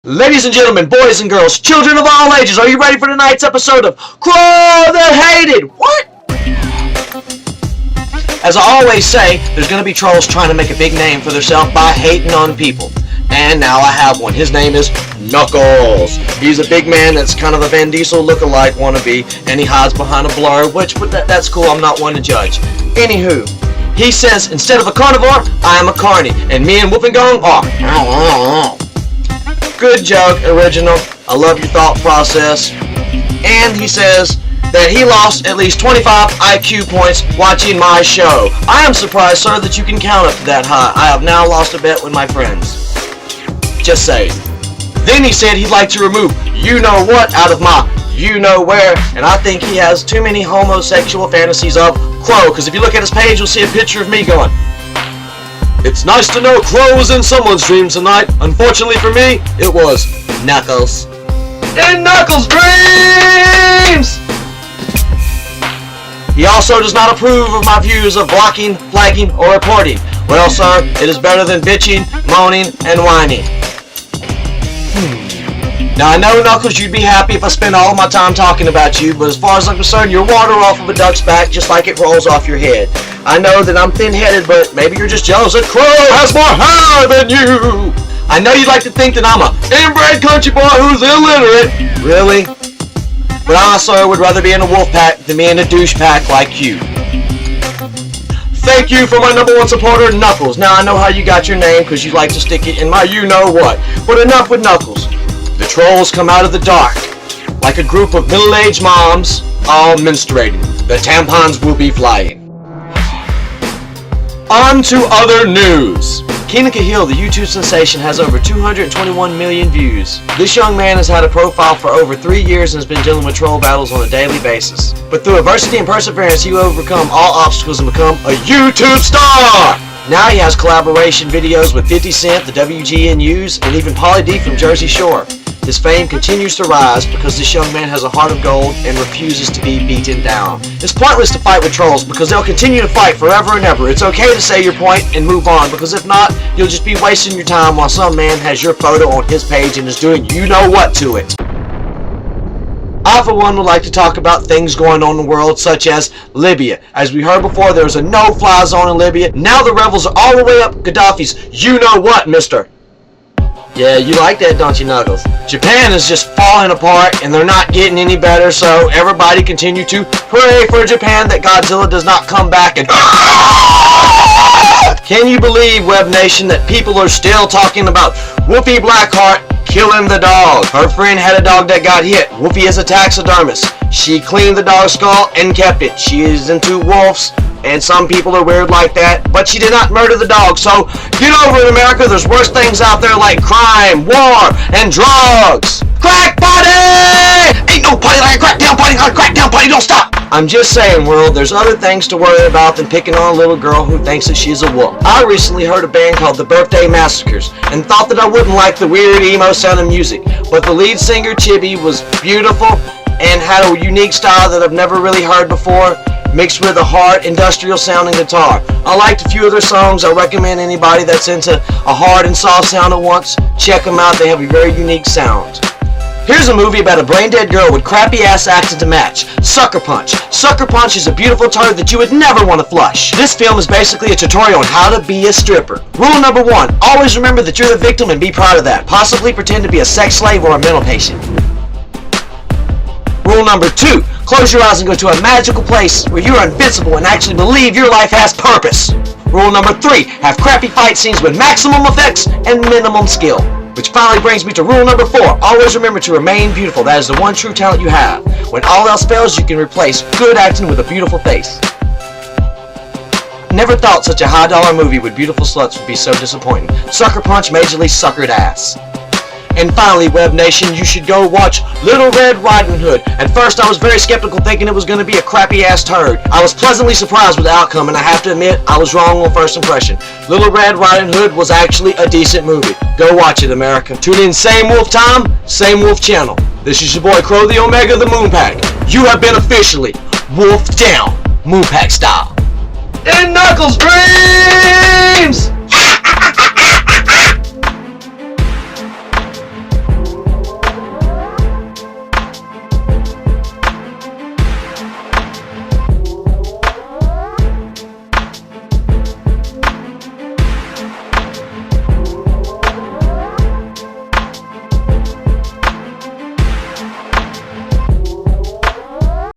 Ladies and gentlemen, boys and girls, children of all ages, are you ready for tonight's episode of Krow the Hated? What? As I always say, there's going to be trolls trying to make a big name for themselves by hating on people. And now I have one. His name is Knuckles. He's a big man that's kind of a Van Diesel look-alike wannabe, and he hides behind a blur, but that's cool. I'm not one to judge. Anywho, he says, instead of a carnivore, I am a carny, and me and Woofengong are... Good joke, original. I love your thought process. And he says that he lost at least 25 IQ points watching my show. I am surprised, sir, that you can count up to that high. I have now lost a bet with my friends. Just saying. Then he said he'd like to remove you-know-what out of my you-know-where, and I think he has too many homosexual fantasies of Krow, because if you look at his page, you'll see a picture of me going, "It's nice to know Krow was in someone's dream tonight. Unfortunately for me, it was Knuckles. In Knuckles' dreams!" He also does not approve of my views of blocking, flagging, or reporting. Well, sir, it is better than bitching, moaning, and whining. Now, I know, Knuckles, you'd be happy if I spent all of my time talking about you, but as far as I'm concerned, you're water off of a duck's back just like it rolls off your head. I know that I'm thin-headed, but maybe you're just jealous that Krow has more hair than you! I know you'd like to think that I'm a inbred country boy who's illiterate. Really? But I, sir, would rather be in a wolf pack than be in a douche pack like you. Thank you for my #1 supporter, Knuckles. Now, I know how you got your name because you like to stick it in my you-know-what. But enough with Knuckles. The trolls come out of the dark, like a group of middle-aged moms, all menstruating. The tampons will be flying. On to other news. Keenan Cahill, the YouTube sensation, has over 221 million views. This young man has had a profile for over 3 years and has been dealing with troll battles on a daily basis. But through adversity and perseverance, he will overcome all obstacles and become a YouTube star! Now he has collaboration videos with 50 Cent, the WGNUs, and even Pauly D from Jersey Shore. His fame continues to rise because this young man has a heart of gold and refuses to be beaten down. It's pointless to fight with trolls because they'll continue to fight forever and ever. It's okay to say your point and move on, because if not, you'll just be wasting your time while some man has your photo on his page and is doing you-know-what to it. I, for one, would like to talk about things going on in the world, such as Libya. As we heard before, there's a no-fly zone in Libya. Now the rebels are all the way up Gaddafi's you-know-what, mister. Yeah, you like that, don't you, Knuckles? Japan is just falling apart, and they're not getting any better, so everybody continue to pray for Japan that Godzilla does not come back and... Can you believe, Web Nation, that people are still talking about Whoopi Blackheart killing the dog? Her friend had a dog that got hit. Whoopi is a taxidermist. She cleaned the dog's skull and kept it. She is into wolves, and some people are weird like that, but she did not murder the dog. So get over it, America. There's worse things out there like crime, war, and drugs. Crack party! Ain't no party like a crackdown party. Crackdown party, don't stop. I'm just saying, world, there's other things to worry about than picking on a little girl who thinks that she's a wolf. I recently heard a band called the Birthday Massacres and thought that I wouldn't like the weird emo sounding music, but the lead singer, Chibi, was beautiful and had a unique style that I've never really heard before, mixed with a hard, industrial sounding guitar. I liked a few of their songs. I recommend anybody that's into a hard and soft sound at once, check them out. They have a very unique sound. Here's a movie about a brain-dead girl with crappy-ass acting to match. Sucker Punch. Sucker Punch is a beautiful turd that you would never want to flush. This film is basically a tutorial on how to be a stripper. Rule number 1, always remember that you're the victim and be proud of that. Possibly pretend to be a sex slave or a mental patient. Rule number 2, close your eyes and go to a magical place where you're invincible and actually believe your life has purpose. Rule number 3, have crappy fight scenes with maximum effects and minimum skill. Which finally brings me to rule number 4, always remember to remain beautiful. That is the one true talent you have. When all else fails, you can replace good acting with a beautiful face. Never thought such a high-dollar movie with beautiful sluts would be so disappointing. Sucker Punch majorly suckered ass. And finally, Web Nation, you should go watch Little Red Riding Hood. At first, I was very skeptical, thinking it was going to be a crappy-ass turd. I was pleasantly surprised with the outcome, and I have to admit, I was wrong on first impression. Little Red Riding Hood was actually a decent movie. Go watch it, America. Tune in same wolf time, same wolf channel. This is your boy, Krow the Omega, the Moonpack. You have been officially wolfed down, Moonpack style. In Knuckles' dreams!